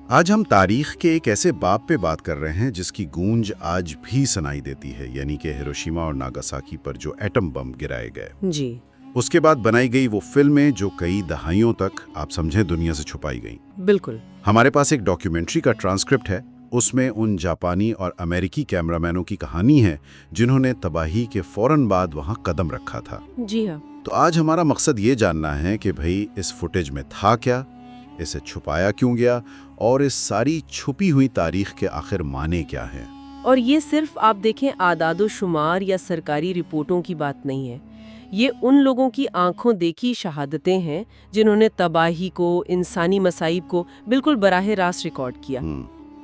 آج ہم تاریخ کے ایک ایسے باب پہ بات کر رہے ہیں جس کی گونج آج بھی سنائی دیتی ہے، یعنی کہ ہیروشیما اور ناگاساکی پر جو ایٹم بم گرائے گئے۔ جی اس کے بعد بنائی گئی وہ فلمیں جو کئی دہائیوں تک آپ سمجھیں دنیا سے چھپائی گئیں۔ بالکل۔ ہمارے پاس ایک ڈاکیومنٹری کا ٹرانسکرپٹ ہے، اس میں ان جاپانی اور امریکی کیمرامینوں کی کہانی ہے جنہوں نے تباہی کے فوراً بعد وہاں قدم رکھا تھا۔ جی ہاں۔ تو آج ہمارا مقصد یہ جاننا ہے کہ بھئی اس فوٹیج میں تھا کیا، اسے چھپایا کیوں گیا، اور اس ساری چھپی ہوئی تاریخ کے آخر معنی کیا ہیں۔ اور یہ صرف آپ دیکھیں اعداد و شمار یا سرکاری رپورٹوں کی بات نہیں ہے، یہ ان لوگوں کی آنکھوں دیکھی شہادتیں ہیں جنہوں نے تباہی کو، انسانی مصائب کو بالکل براہ راست ریکارڈ کیا۔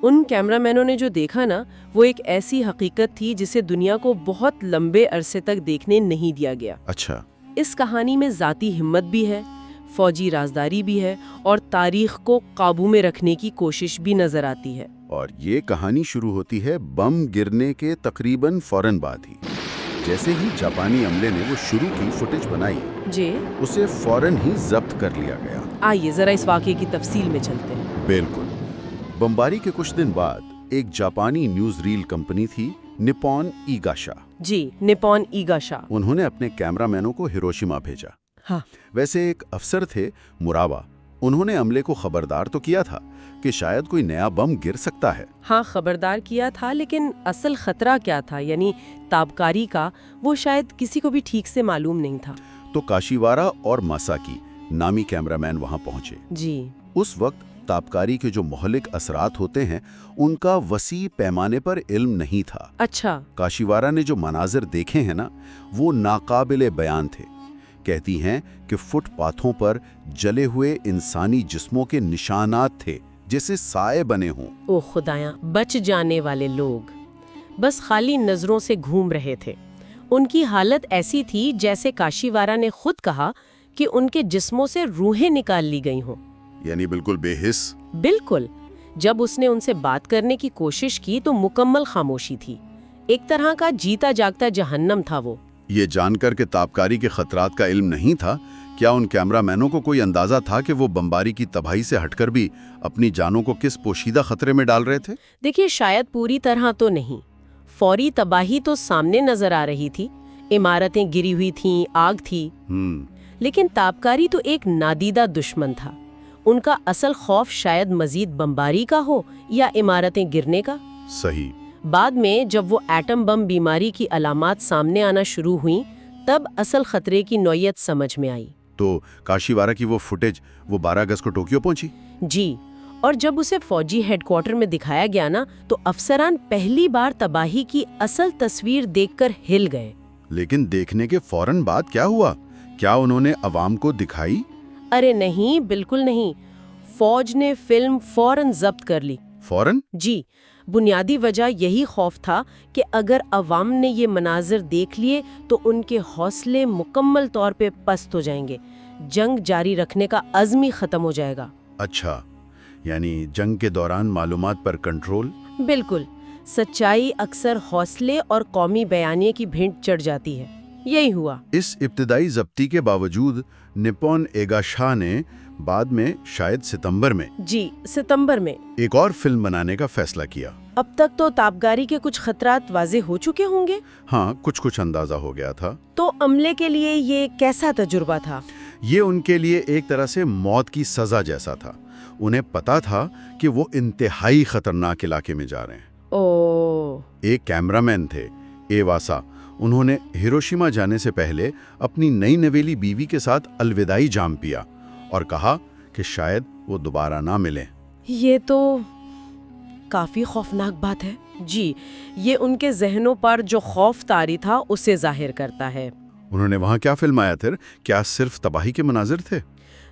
ان کیمرامینوں نے جو دیکھا نا، وہ ایک ایسی حقیقت تھی جسے دنیا کو بہت لمبے عرصے تک دیکھنے نہیں دیا گیا۔ اچھا۔ اس کہانی میں ذاتی ہمت بھی ہے، فوجی رازداری بھی ہے، اور تاریخ کو قابو میں رکھنے کی کوشش بھی نظر آتی ہے۔ اور یہ کہانی شروع ہوتی ہے بم گرنے کے تقریباً فوراً بعد ہی۔ جیسے ہی جاپانی عملے نے وہ شروع کی فوٹیج بنائی، جی، اسے فوراً ہی ضبط کر لیا گیا۔ آئیے ذرا اس واقعے کی تفصیل میں چلتے ہیں۔ بالکل۔ بمباری کے کچھ دن بعد ایک جاپانی نیوز ریل کمپنی تھی، نپون ایگاشا۔ جی، نپون ایگاشا۔ انہوں نے اپنے کیمرامینوں کو ہیروشیما بھیجا۔ ہاں۔ ویسے ایک افسر تھے مراوا، انہوں نے عملے کو خبردار تو کیا تھا کہ شاید کوئی نیا بم گر سکتا ہے۔ ہاں، خبردار کیا تھا، لیکن اصل خطرہ کیا تھا، یعنی تابکاری کا، وہ شاید کسی کو بھی ٹھیک سے معلوم نہیں تھا۔ تو کاشیوارا اور ماساکی نامی کیمرامین وہاں پہنچے۔ جی۔ اس وقت تابکاری کے جو مہلک اثرات ہوتے ہیں ان کا وسیع پیمانے پر علم نہیں تھا۔ اچھا۔ کاشیوارا نے جو مناظر دیکھے ہیں نا، وہ ناقابل بیان تھے۔ کہتی ہیں کہ فٹ پاتھوں پر جلے ہوئے انسانی جسموں کے نشانات تھے، جیسے سائے بنے ہوں۔ او خدایاں، بچ جانے والے لوگ بس خالی نظروں سے گھوم رہے تھے۔ ان کی حالت ایسی تھی جیسے کاشیوارا نے خود کہا کہ ان کے جسموں سے روحیں نکال لی گئی ہوں۔ یعنی بالکل بے حس۔ بالکل۔ جب اس نے ان سے بات کرنے کی کوشش کی تو مکمل خاموشی تھی، ایک طرح کا جیتا جاگتا جہنم تھا وہ۔ یہ جان کر کے تابکاری کے خطرات کا علم نہیں تھا، کیا ان کیمرامینوں کو کوئی اندازہ تھا کہ وہ بمباری کی تباہی سے ہٹ کر بھی اپنی جانوں کو کس پوشیدہ خطرے میں ڈال رہے تھے؟ دیکھیے، شاید پوری طرح تو نہیں۔ فوری تباہی تو سامنے نظر آ رہی تھی، عمارتیں گری ہوئی تھیں، آگ تھی۔ لیکن تابکاری تو ایک نادیدہ دشمن تھا۔ ان کا اصل خوف شاید مزید بمباری کا ہو یا عمارتیں گرنے کا۔ صحیح۔ بعد میں جب وہ ایٹم بم بیماری کی علامات سامنے آنا شروع ہوئیں، تب اصل خطرے کی نوعیت سمجھ میں آئی۔ تو کاشیوارا کی وہ فوٹیج 12 اگست کو ٹوکیو پہنچی؟ جی، اور جب اسے فوجی ہیڈ کوارٹر میں دکھایا گیا نا، تو افسران پہلی بار تباہی کی اصل تصویر دیکھ کر ہل گئے۔ لیکن دیکھنے کے فوراً بعد کیا ہوا؟ کیا انہوں نے عوام کو دکھائی؟ ارے نہیں، بالکل نہیں۔ فوج نے فلم فوراً ضبط کر لی۔ فوراً؟ جی، بنیادی وجہ یہی خوف تھا کہ اگر عوام نے یہ مناظر دیکھ لیے تو ان کے حوصلے مکمل طور پہ پست ہو جائیں گے، جنگ جاری رکھنے کا عزم ہی ختم ہو جائے گا۔ اچھا، یعنی جنگ کے دوران معلومات پر کنٹرول؟ بالکل۔ سچائی اکثر حوصلے اور قومی بیانیے کی بھینٹ چڑھ جاتی ہے، یہی ہوا۔ اس ابتدائی ضبطی کے باوجود نپون ایگاشا نے بعد میں شاید ستمبر میں ایک اور فلم بنانے کا فیصلہ کیا۔ اب تک تو تابکاری کے کچھ خطرات واضح ہو چکے ہوں گے۔ ہاں، کچھ اندازہ ہو گیا تھا۔ تو عملے کے لیے یہ کیسا تجربہ تھا؟ یہ ان کے لیے ایک طرح سے موت کی سزا جیسا تھا۔ انہیں پتا تھا کہ وہ انتہائی خطرناک علاقے میں جا رہے ہیں۔ ایک کیمرامین تھے، ایواسا، انہوں نے ہیروشیما جانے سے پہلے اپنی نئی نویلی بیوی کے ساتھ الوداعی جام پیا اور کہا کہ شاید وہ دوبارہ نہ ملیں۔ یہ تو کافی خوفناک بات ہے۔ جی، یہ ان کے ذہنوں پر جو خوف طاری تھا اسے ظاہر کرتا ہے۔ انہوں نے وہاں کیا فلمایا پھر؟ کیا صرف تباہی کے مناظر تھے؟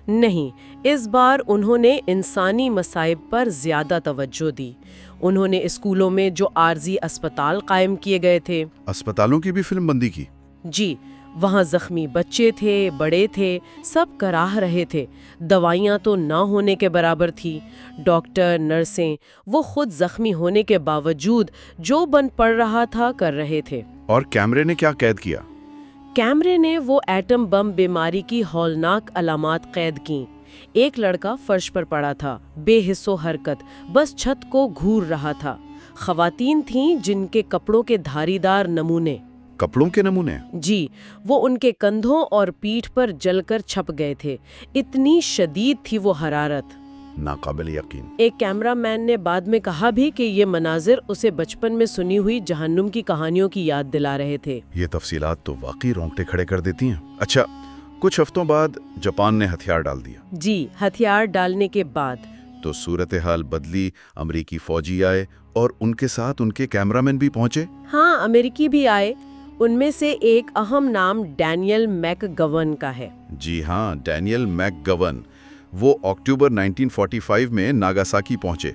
نہیں، اس بار انہوں نے انسانی مصائب پر زیادہ توجہ دی۔ انہوں نے اسکولوں میں جو عارضی اسپتال قائم کیے گئے تھے، اسپتالوں کی بھی فلم بندی کی؟ جی، وہاں زخمی بچے تھے، بڑے تھے، سب کراہ رہے تھے۔ دوائیاں تو نہ ہونے کے برابر تھی۔ ڈاکٹر، نرسیں، وہ خود زخمی ہونے کے باوجود جو بن پڑ رہا تھا کر رہے تھے۔ اور کیمرے نے کیا قید کیا؟ کیمرے نے وہ ایٹم بم بیماری کی ہولناک علامات قید کیں، ایک لڑکا فرش پر پڑا تھا، بے حس و حرکت، بس چھت کو گھور رہا تھا۔ خواتین تھیں جن کے کپڑوں کے دھاری دار نمونے، کپڑوں کے نمونے؟ جی، وہ ان کے کندھوں اور پیٹھ پر جل کر چھپ گئے تھے۔ اتنی شدید تھی وہ حرارت، ناقابل یقین۔ ایک کیمرہ مین نے بعد میں کہا بھی کہ یہ مناظر اسے بچپن میں سنی ہوئی جہنم کی کہانیوں کی یاد دلا رہے تھے۔ یہ تفصیلات تو واقعی رونگٹے کھڑے کر دیتی ہیں۔ اچھا، کچھ ہفتوں بعد جاپان نے ہتھیار ڈال دیا۔ جی، ہتھیار ڈالنے کے بعد تو صورتحال بدلی، امریکی فوجی آئے اور ان کے ساتھ ان کے کیمرامین بھی پہنچے۔ ہاں، امریکی بھی آئے۔ ان میں سے ایک اہم نام ڈینیل میک گون کا ہے۔ جی ہاں، ڈینیل میک گون۔ وہ اکتوبر 1945 میں ناگاساکی پہنچے۔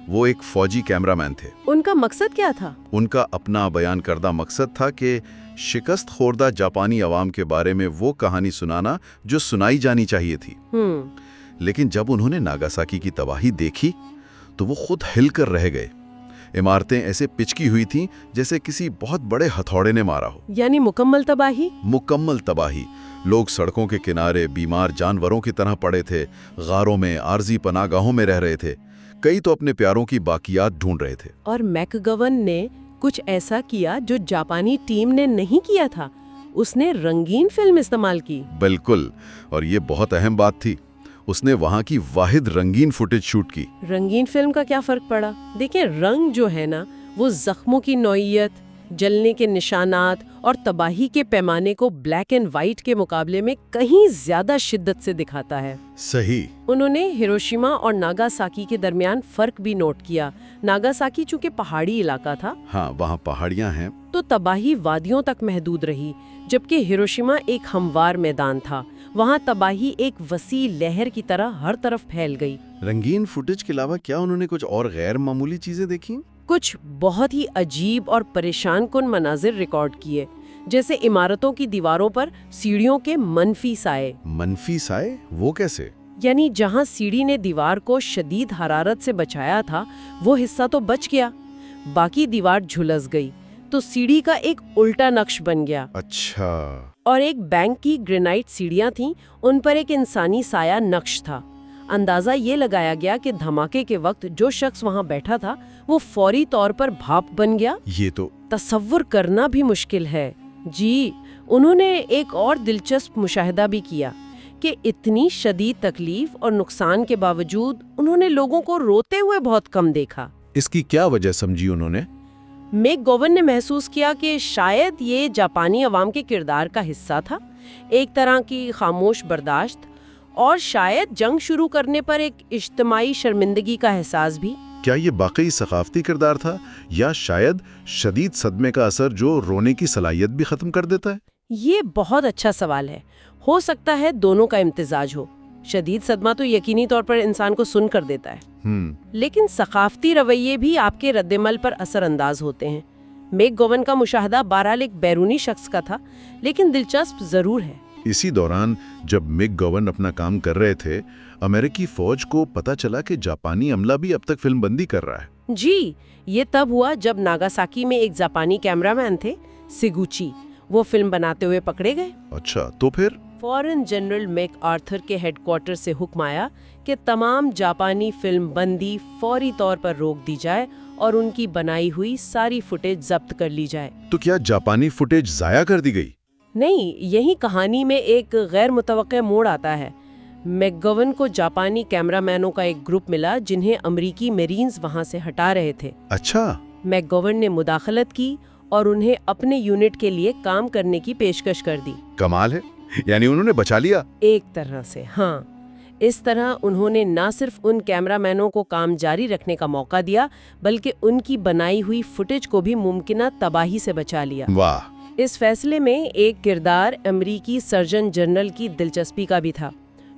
وہ ایک فوجی کیمرامین تھے۔ ان کا مقصد کیا تھا؟ ان کا اپنا بیان کردہ مقصد تھا کہ شکست خوردہ جاپانی عوام کے بارے میں وہ کہانی سنانا جو سنائی جانی چاہیے تھی۔ لیکن جب انہوں نے ناگاساکی کی تباہی دیکھی تو وہ خود ہل کر رہ گئے۔ عمارتیں ایسے پچکی ہوئی تھیں جیسے کسی بہت بڑے ہتھوڑے نے مارا ہو۔ یعنی مکمل تباہی؟ مکمل تباہی۔ لوگ سڑکوں کے کنارے بیمار جانوروں کی طرح پڑے تھے، غاروں میں، عارضی پناہ گاہوں میں رہ رہے تھے، کئی تو اپنے پیاروں کی باقیات ڈھونڈ رہے تھے۔ اور میک گون نے کچھ ایسا کیا جو جاپانی ٹیم نے نہیں کیا تھا۔ اس نے رنگین فلم استعمال کی۔ بالکل، اور یہ بہت اہم بات تھی۔ اس نے وہاں کی واحد رنگین فوٹیج شوٹ کی۔ رنگین فلم کا کیا فرق پڑا؟ دیکھیں، رنگ جو ہے نا، وہ زخموں کی نوعیت، جلنے کے نشانات اور تباہی کے پیمانے کو بلیک اینڈ وائٹ کے مقابلے میں کہیں زیادہ شدت سے دکھاتا ہے۔ صحیح۔ انہوں نے ہیروشیما اور ناگاساکی کے درمیان فرق بھی نوٹ کیا۔ ناگاساکی چونکہ پہاڑی علاقہ تھا، ہاں، وہاں پہاڑیاں ہیں، تو تباہی وادیوں تک محدود رہی، جبکہ ہیروشیما ایک ہموار میدان تھا۔ وہاں تباہی ایک وسیع لہر کی طرح ہر طرف پھیل گئی۔ رنگین فوٹیج کے علاوہ کیا انہوں نے کچھ اور غیر معمولی چیزیں دیکھیں؟ کچھ بہت ہی عجیب اور پریشان کن مناظر ریکارڈ کیے، جیسے عمارتوں کی دیواروں پر سیڑھیوں کے منفی سائے۔ منفی سائے؟ وہ کیسے؟ یعنی جہاں سیڑھی نے دیوار کو شدید حرارت سے بچایا تھا، وہ حصہ تو بچ گیا، باقی دیوار جھلس گئی، تو سیڑھی کا ایک الٹا نقش بن گیا۔ اچھا۔ اور ایک بینک کی گرینائٹ سیڑھیاں تھیں، ان پر ایک انسانی سایہ نقش تھا۔ اندازہ یہ لگایا گیا کہ دھماکے کے وقت جو شخص وہاں بیٹھا تھا وہ فوری طور پر بھاپ بن گیا۔ یہ تو تصور کرنا بھی مشکل ہے۔ جی، انہوں نے ایک اور دلچسپ مشاہدہ بھی کیا کہ اتنی شدید تکلیف اور نقصان کے باوجود انہوں نے لوگوں کو روتے ہوئے بہت کم دیکھا۔ اس کی کیا وجہ سمجھی انہوں نے؟ میک گون نے محسوس کیا کہ شاید یہ جاپانی عوام کے کردار کا حصہ تھا، ایک طرح کی خاموش برداشت، اور شاید جنگ شروع کرنے پر ایک اجتماعی شرمندگی کا احساس بھی۔ کیا یہ واقعی ثقافتی کردار تھا یا شاید شدید صدمے کا اثر جو رونے کی صلاحیت بھی ختم کر دیتا ہے؟ یہ بہت اچھا سوال ہے۔ ہو سکتا ہے دونوں کا امتزاج ہو۔ شدید صدمہ تو یقینی طور پر انسان کو سن کر دیتا ہے، لیکن ثقافتی رویے بھی آپ کے رد عمل پر اثر انداز ہوتے ہیں۔ میک گون کا مشاہدہ بہرحال ایک بیرونی شخص کا تھا، لیکن دلچسپ ضرور ہے۔ اسی دوران جب میک گون اپنا کام کر رہے تھے، امریکی فوج کو پتہ چلا کہ جاپانی عملہ بھی اب تک فلم بندی کر رہا ہے۔ جی، یہ تب ہوا جب ناگاساکی میں ایک جاپانی کیمرامین تھے، سیگوچی، وہ فلم بناتے ہوئے پکڑے گئے۔ اچھا، تو پھر فورن جنرل میک آرتھر کے ہیڈ کوارٹر سے حکم آیا کہ تمام جاپانی فلم بندی فوری طور پر روک دی جائے اور ان کی بنائی ہوئی ساری فوٹیج ضبط کر لی جائے۔ تو کیا جاپانی فوٹیج ضائع کر دی گئی؟ نہیں، یہی کہانی میں ایک غیر متوقع موڑ آتا ہے۔ میک گون کو جاپانی کیمرہ مینوں کا ایک گروپ ملا جنہیں امریکی میرینز وہاں سے ہٹا رہے تھے۔ اچھا۔ میک گون نے مداخلت کی اور انہیں اپنے یونٹ کے لیے کام کرنے کی پیشکش کر دی۔ کمال ہے، یعنی انہوں نے بچا لیا۔ ایک طرح سے، ہاں۔ اس طرح انہوں نے نہ صرف ان کیمرہ مینوں کو کام جاری رکھنے کا موقع دیا، بلکہ ان کی بنائی ہوئی فوٹیج کو بھی ممکنہ تباہی سے بچا لیا۔ واہ۔ اس فیصلے میں ایک کردار امریکی سرجن جنرل کی دلچسپی کا بھی تھا،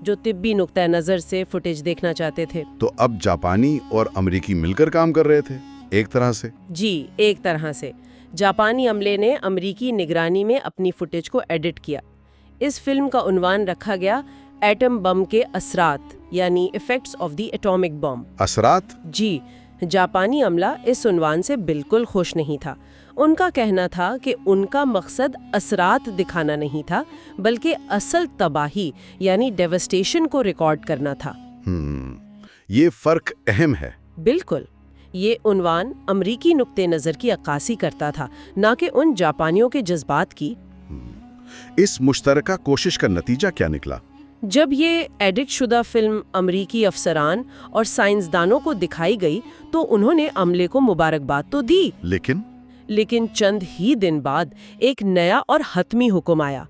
جو طبی نقطہ نظر سے فوٹیج دیکھنا چاہتے تھے۔ تو اب جاپانی اور امریکی مل کر کام کر رہے تھے ایک طرح سے؟ جی، ایک طرح سے۔ جاپانی عملے نے امریکی نگرانی میں اپنی فوٹیج کو ایڈٹ کیا۔ اس فلم کا عنوان رکھا گیا ایٹم بم کے اثرات، یعنی ایفیکٹس آف دی ایٹامک بم۔ اثرات؟ جی، جاپانی عملہ اس عنوان سے بالکل خوش نہیں تھا۔ ان کا کہنا تھا کہ ان کا مقصد اثرات دکھانا نہیں تھا بلکہ اصل تباہی یعنی ڈیوسٹیشن کو ریکارڈ کرنا تھا۔ یہ فرق اہم ہے۔ بالکل، یہ عنوان امریکی نقطہ نظر کی عکاسی کرتا تھا، نہ کہ ان جاپانیوں کے جذبات کی۔ اس مشترکہ کوشش کا نتیجہ کیا نکلا؟ جب یہ ایڈٹ شدہ فلم امریکی افسران اور سائنسدانوں کو دکھائی گئی تو انہوں نے عملے کو مبارکباد تو دی، لیکن چند ہی دن بعد ایک نیا اور حتمی حکم آیا۔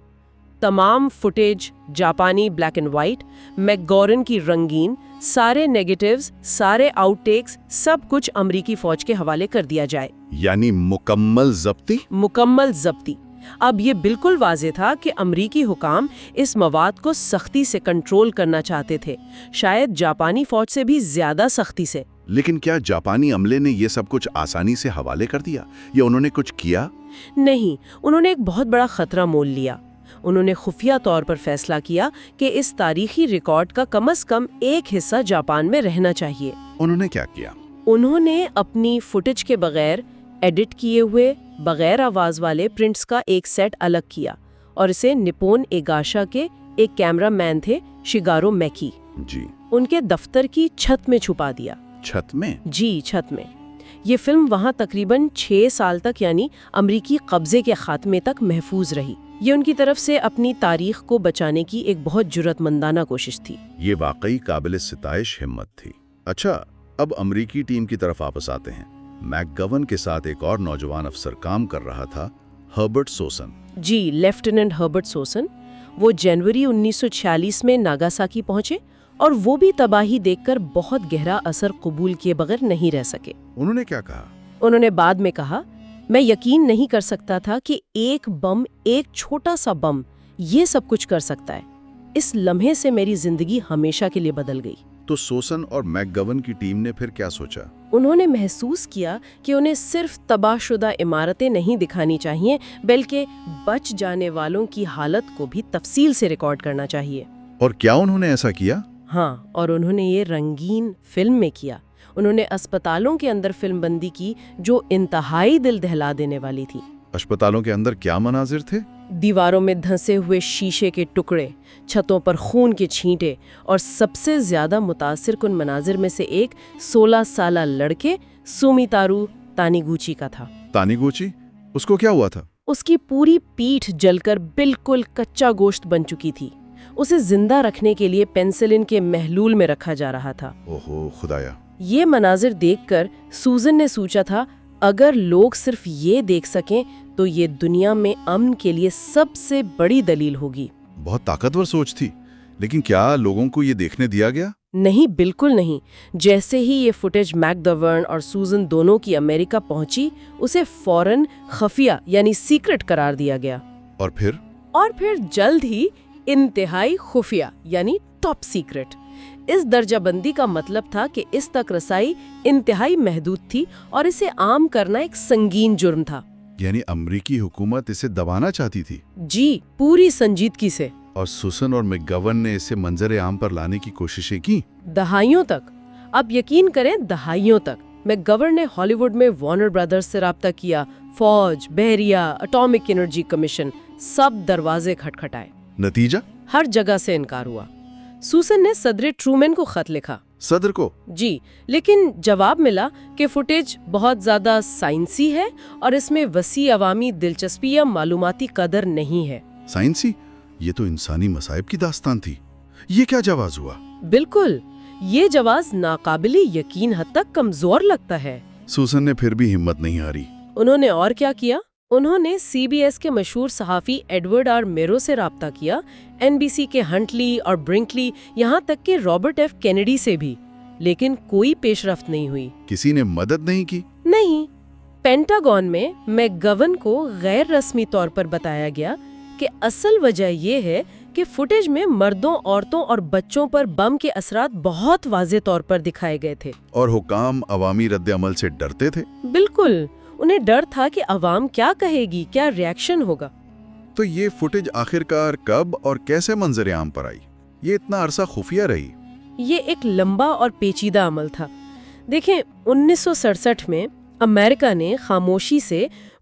تمام فوٹیج جاپانی black and white, make govern کی رنگین، سارے نیگیٹیوز، سارے آؤٹ ٹیکس، سب کچھ امریکی فوج کے حوالے کر دیا جائے۔ یعنی مکمل ضبطی؟ مکمل ضبطی۔ اب یہ بالکل واضح تھا کہ امریکی حکام اس مواد کو سختی سے کنٹرول کرنا چاہتے تھے، شاید جاپانی فوج سے بھی زیادہ سختی سے۔ لیکن کیا جاپانی عملے نے یہ سب کچھ آسانی سے حوالے کر دیا یا انہوں نے کچھ کیا؟ نہیں، انہوں نے ایک بہت بڑا خطرہ مول لیا۔ انہوں نے خفیہ طور پر فیصلہ کیا کہ اس تاریخی ریکارڈ کا کم از کم ایک حصہ جاپان میں رہنا چاہیے۔ انہوں نے کیا کیا؟ انہوں نے اپنی فوٹیج کے بغیر ایڈٹ کیے ہوئے بغیر آواز والے پرنٹس کا ایک سیٹ الگ کیا اور اسے نپون ایگاشا کے ایک کیمرہ مین تھے شگارو میکی، ان کے دفتر کی چھت میں چھپا دیا۔ چھت میں؟ جی، چھت میں۔ یہ فلم وہاں تقریباً 6 سال تک یعنی امریکی قبضے کے خاتمے تک محفوظ رہی۔ یہ ان کی طرف سے اپنی تاریخ کو بچانے کی ایک بہت جرأت مندانہ کوشش تھی۔ یہ واقعی قابل ستائش ہمت تھی۔ اچھا، اب امریکی ٹیم کی طرف واپس آتے ہیں۔ میک گون کے ساتھ ایک اور نوجوان افسر کام کر رہا تھا، ہربرٹ سوسن۔ جی، لیفٹیننٹ ہربرٹ سوسن۔ وہ جنوری 1946 میں ناگاساکی پہنچے اور وہ بھی تباہی دیکھ کر بہت گہرا اثر قبول کیے بغیر نہیں رہ سکے۔ انہوں نے کیا کہا؟ انہوں نے بعد میں کہا، میں یقین نہیں کر سکتا تھا کہ ایک بم، ایک چھوٹا سا بم، یہ سب کچھ کر سکتا ہے۔ اس لمحے سے میری زندگی ہمیشہ کے لیے بدل گئی۔ تو سوسن اور میک گون کی ٹیم نے پھر کیا سوچا؟ انہوں نے محسوس کیا کہ انہیں صرف تباہ شدہ عمارتیں نہیں دکھانی چاہیے بلکہ بچ جانے والوں کی حالت کو بھی تفصیل سے ریکارڈ کرنا چاہیے۔ اور کیا انہوں نے ایسا کیا؟ ہاں، اور انہوں نے یہ رنگین فلم میں کیا۔ انہوں نے اسپتالوں کے اندر فلم بندی کی جو انتہائی دل دہلا دینے والی تھی۔ اسپتالوں کے اندر کیا مناظر تھے؟ دیواروں میں دھنسے ہوئے شیشے کے ٹکڑے، چھتوں پر خون کے چھینٹے، اور سب سے زیادہ متاثر کن مناظر میں سے ایک 16 سالہ لڑکے سومیتارو تانیگوچی کا تھا۔ تانیگوچی؟ اس کو کیا ہوا تھا؟ اس کی پوری پیٹھ جل کر بالکل کچا گوشت بن چکی تھی۔ اسے زندہ رکھنے کے لیے پینسلن کے محلول میں رکھا جا رہا تھا۔ اوہو خدایا! یہ مناظر دیکھ کر سوزن نے سوچا تھا، اگر لوگ صرف یہ دیکھ سکیں تو یہ دنیا میں امن کے لیے سب سے بڑی دلیل ہوگی۔ بہت طاقتور سوچ تھی، لیکن کیا لوگوں کو یہ دیکھنے دیا گیا؟ نہیں، بالکل نہیں۔ جیسے ہی یہ فوٹیج میک گون اور سوزن دونوں کی امریکہ پہنچی، اسے فوراً خفیہ یعنی سیکرٹ قرار دیا گیا۔ اور پھر جلد ہی انتہائی خفیہ یعنی ٹاپ سیکرٹ۔ اس درجہ بندی کا مطلب تھا کہ اس تک رسائی انتہائی محدود تھی اور اسے عام کرنا ایک سنگین جرم تھا۔ یعنی امریکی حکومت اسے دبانا چاہتی تھی؟ جی، پوری سنجیدگی سے۔ اور سوسن اور میک گون نے اسے منظر عام پر لانے کی کوششیں کی؟ دہائیوں تک، اب یقین کریں دہائیوں تک۔ میک گون نے ہالی ووڈ میں وارنر برادرز سے رابطہ کیا، فوج، بحریہ، اٹامک انرجی کمیشن، سب دروازے کھٹکھٹائے۔ نتیجہ؟ ہر جگہ سے انکار ہوا۔ سوسن نے صدر ٹرومین کو خط لکھا۔ صدر کو؟ جی، لیکن جواب ملا کہ فوٹیج بہت زیادہ سائنسی ہے اور اس میں وسیع عوامی دلچسپی یا معلوماتی قدر نہیں ہے۔ سائنسی؟ یہ تو انسانی مصائب کی داستان تھی۔ یہ کیا جواز ہوا؟ بالکل، یہ جواز ناقابل یقین حد تک کمزور لگتا ہے۔ سوسن نے پھر بھی ہمت نہیں ہاری۔ انہوں نے اور کیا کیا؟ انہوں نے سی بی ایس کے مشہور صحافی ایڈورڈ آر میرو سے رابطہ کیا، این بی سی کے ہنٹلی اور برنکلی، یہاں تک کہ رابرٹ ایف کینیڈی سے بھی، لیکن کوئی پیش رفت نہیں ہوئی۔ کسی نے مدد نہیں کی؟ نہیں۔ پینٹاگون میں میک گون کو غیر رسمی طور پر بتایا گیا کہ اصل وجہ یہ ہے کہ فوٹیج میں مردوں، عورتوں اور بچوں پر بم کے اثرات بہت واضح طور پر دکھائے گئے تھے۔ اور حکام عوامی رد عمل سے ڈرتے تھے؟ بالکل، انہیں ڈر تھا کہ عوام کیا کہے گی، کیا ریاکشن ہوگا۔ تو یہ فوٹیج آخرکار کب اور کیسے منظر عام پر آئی؟ یہ اتنا عرصہ خفیہ رہی؟ یہ ایک لمبا اور پیچیدہ عمل تھا۔ دیکھیں، 1967 میں امریکہ نے خاموشی سے